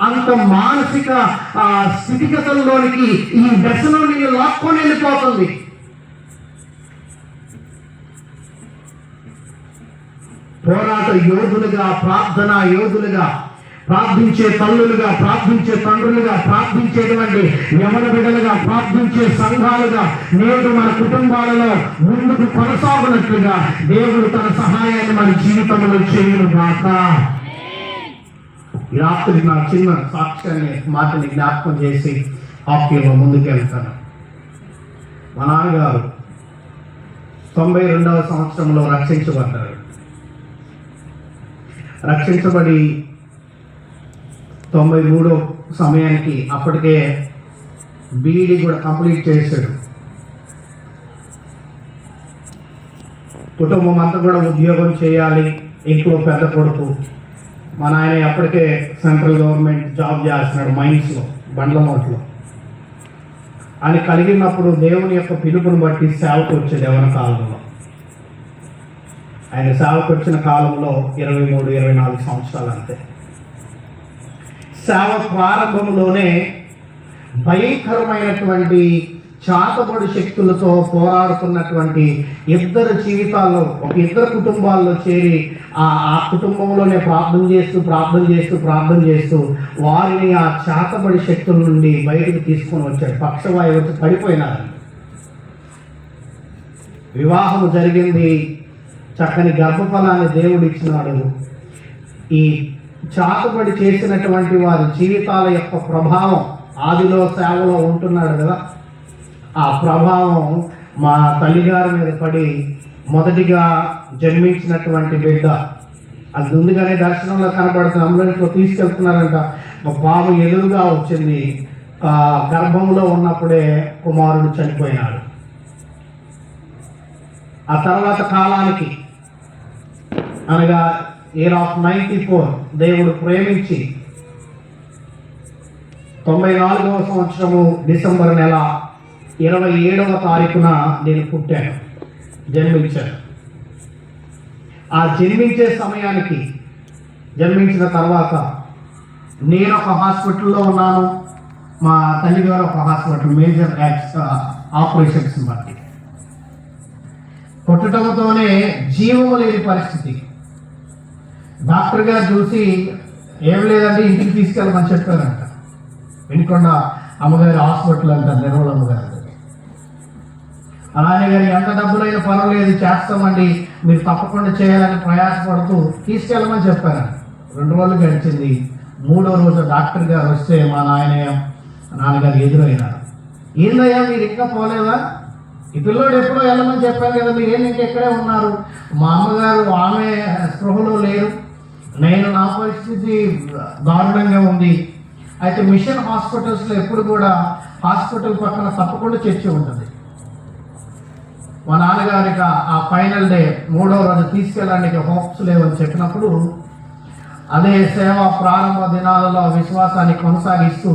అంత మానసిక స్థితిగతుల్లోనికి ఈ వ్యసనం నిన్ను లాక్కొని వెళ్ళిపోతుంది. పోరాట యోధులుగా, ప్రార్థనా యోధులుగా, ప్రార్థించే తల్లులుగా, ప్రార్థించే తండ్రులుగా, ప్రార్థించేటువంటి యవన బిడ్డలుగా, ప్రార్థించే సంఘాలుగా నేడు మన కుటుంబాలలో ముందుకు కొనసాగునట్లుగా దేవుడు తన సహాయాన్ని మన జీవితంలో చేయును గాక. ఈ రాత్రి నా చిన్న సాక్ష్యాన్ని మాటని జ్ఞాపకం చేసి ఆప్యంలో ముందుకు వెళ్తాను. మా నాన్నగారు 92వ సంవత్సరంలో రక్షించబడ్డారు. రక్షించబడి 93 సమయానికి అప్పటికే బీఈడీ కూడా కంప్లీట్ చేశాడు. కుటుంబం అంతా కూడా ఉద్యోగం చేయాలి. ఇంట్లో పెద్ద కొడుకు మా నాయన అప్పటికే సెంట్రల్ గవర్నమెంట్ జాబ్ చేస్తున్నాడు మైన్స్లో, బండ్లమోట్లో. అని కలిగినప్పుడు దేవుని యొక్క పిలుపుని బట్టి సేవకు వచ్చేది యవన కాలంలో. ఆయన సేవకు వచ్చిన కాలంలో 23-24 సంవత్సరాలు అంతే. సేవ ప్రారంభంలోనే భయంకరమైనటువంటి చాతబడి శక్తులతో పోరాడుతున్నటువంటి ఇద్దరు జీవితాల్లో, ఒక ఇద్దరు కుటుంబాల్లో చేరి ఆ కుటుంబంలోనే ప్రార్థన చేస్తూ వారిని ఆ చాతబడి శక్తుల నుండి బయటకు తీసుకొని వచ్చాడు. పక్షవాయువు వచ్చి పడిపోయినారు. వివాహం జరిగింది, చక్కని గర్భఫలాన్ని దేవుడు ఇచ్చినాడు. ఈ చాతబడి చేసినటువంటి వారి జీవితాల యొక్క ప్రభావం, ఆదిలో సేవలో ఉంటున్నాడు కదా, ఆ ప్రభావం మా తల్లిగారి మీద పడి మొదటిగా జన్మించినటువంటి బిడ్డ అది ముందుగానే దర్శనంలో కనబడుతుంది. అంబులెన్స్లో తీసుకెళ్తున్నారంట. మా పాము ఎదురుగా వచ్చింది. గర్భంలో ఉన్నప్పుడే కుమారుడు చనిపోయినాడు. ఆ తర్వాత కాలానికి అనగా ఇయర్ ఆఫ్ 94 దేవుడు ప్రేమించి 94వ సంవత్సరము డిసెంబర్ నెల 27వ తారీఖున నేను పుట్టాను, జన్మించాను. ఆ జన్మించే సమయానికి, జన్మించిన తర్వాత నేను ఒక హాస్పిటల్లో ఉన్నాను, మా తల్లిగారు ఒక హాస్పిటల్, మేజర్ ఆపరేషన్స్ బట్టి. పుట్టడంతోనే జీవము లేని పరిస్థితి. డాక్టర్ గారు చూసి ఏం లేదంటే ఇంటికి తీసుకెళ్ళమని చెప్పారంట. వినుకొండ అమ్మగారి హాస్పిటల్ అంట, నిర్మలమ్మ గారు. అలానే గారు ఎంత డబ్బులైనా పర్వాలేదు చేస్తామండి, మీరు తప్పకుండా చేయాలని ప్రయాసపడుతూ తీసుకెళ్ళమని చెప్పారంట. 2 రోజులు గడిచింది. 3వ రోజు డాక్టర్ గారు వస్తే మా నాన్నగారు ఎదురైనారు. ఏందయ్యా మీరు ఇంకా పోలేదా? ఈ పిల్లోడు ఎప్పుడో వెళ్ళమని చెప్పారు కదా, మీరు ఏంటి ఇంకెక్కడే ఉన్నారు? మా అమ్మగారు ఆమె స్పృహలో లేరు, నేను నా పరిస్థితి దారుణంగా ఉంది. అయితే మిషన్ హాస్పిటల్స్లో ఎప్పుడు కూడా హాస్పిటల్ పక్కన తప్పకుండా చర్చి ఉంటుంది. మా నాన్నగారికి ఆ ఫైనల్ డే 3వ రోజు తీసుకెళ్ళడానికి హోప్స్ లేవని చెప్పినప్పుడు అదే సేవ ప్రారంభ దినాలలో విశ్వాసాన్ని కొనసాగిస్తూ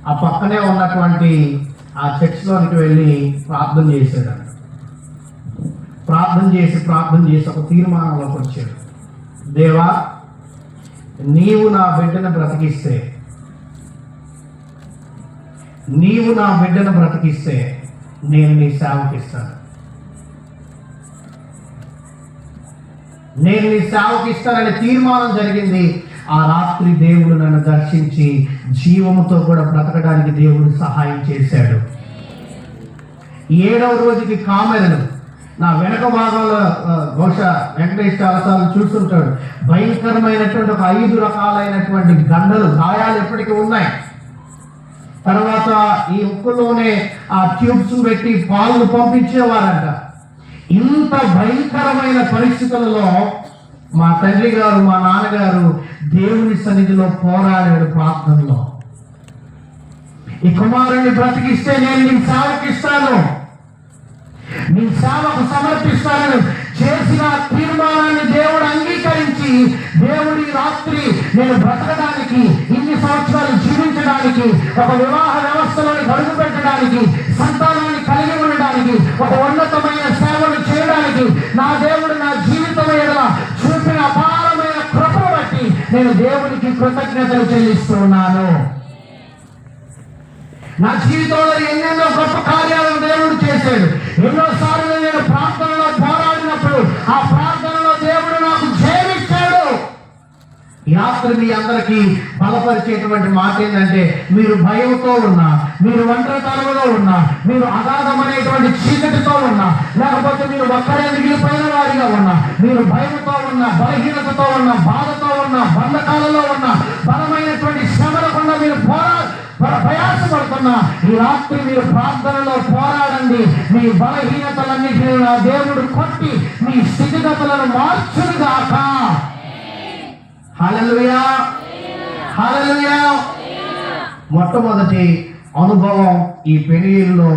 ఆ పక్కనే ఉన్నటువంటి ఆ చర్చ్లోనికి వెళ్ళి ప్రార్థన చేశాడు. ప్రార్థన చేసి ఒక తీర్మానంలోకి వచ్చాడు. దేవా, నీవు నా బిడ్డను బ్రతికిస్తే నేను నీ సేవకిస్తాను. నేను నీ సేవకిస్తానని తీర్మానం జరిగింది. ఆ రాత్రి దేవుడు నన్ను దర్శించి జీవముతో కూడా బ్రతకడానికి దేవుడు సహాయం చేశాడు. 7వ రోజుకి కామెరలు నా వెనక భాగంలో, బహుశా వెంకటేష్ చాలాసార్లు చూస్తుంటాడు, భయంకరమైనటువంటి ఒక 5 రకాలైనటువంటి గండలు, గాయాలు ఎప్పటికీ ఉన్నాయి. తర్వాత ఈ ఉక్కులోనే ఆ ట్యూబ్స్ పెట్టి పాలు పంపించేవారంట. ఇంత భయంకరమైన పరిస్థితులలో మా తండ్రి గారు, మా నాన్నగారు దేవుని సన్నిధిలో పోరాడాడు ప్రార్థనలో. ఈ కుమారుని బ్రతికిస్తే నేను నీ సేవకిస్తాను, నీ సేవకు సమర్పిస్తానని చేసిన తీర్మానాన్ని దేవుడు అంగీకరించి, దేవుడి రాత్రి నేను బ్రతకడానికి, ఇన్ని సంవత్సరాలు జీవించడానికి, ఒక వివాహ వ్యవస్థలోని అడుగు పెట్టడానికి, సంతానాన్ని కలిగి ఉండడానికి, ఒక ఉన్నతమైన సేవను చేయడానికి నా దేవుడు నా జీవితం ఎడల చూపిన అపారమైన కృపను బట్టి నేను దేవునికి కృతజ్ఞతలు చెల్లిస్తున్నాను. నా జీవితంలో ఎన్నెన్నో గొప్ప కార్యాలను దేవుడు చేశాడు. ఎన్నోసార్లు నేను ప్రార్థనలో పోరాడినప్పుడు ఆ ప్రార్థనలో దేవుడు నాకు జయమిచ్చాడు. ఈ రాత్రి మీ అందరికీ బలపరిచేటువంటి మాట ఏంటంటే, మీరు భయంతో ఉన్నా, మీరు ఒంటరితనంలో ఉన్నా, మీరు అగాధమనేటువంటి చీకటితో ఉన్నా, లేకపోతే మీరు ఒక్కరే మిగిలిపోయిన వారిగా ఉన్నా, మీరు భయంతో ఉన్నా, బలహీనతతో ఉన్నా, బాధతో ఉన్నా, బంధకాలలో ఉన్నా, బలమైనటువంటి శ్రమలకుండా మీరు ప్రయాసపడుతున్నా, ఈ రాత్రి మీరు ప్రార్థనలో పోరాడండి. మీ బలహీనతలన్నిటినీ నా దేవుడు కొట్టి మీ స్థితిగతులను మార్చునుగాక. హల్లెలూయా, హల్లెలూయా. మొట్టమొదటి అనుభవం ఈ పెనియల్లో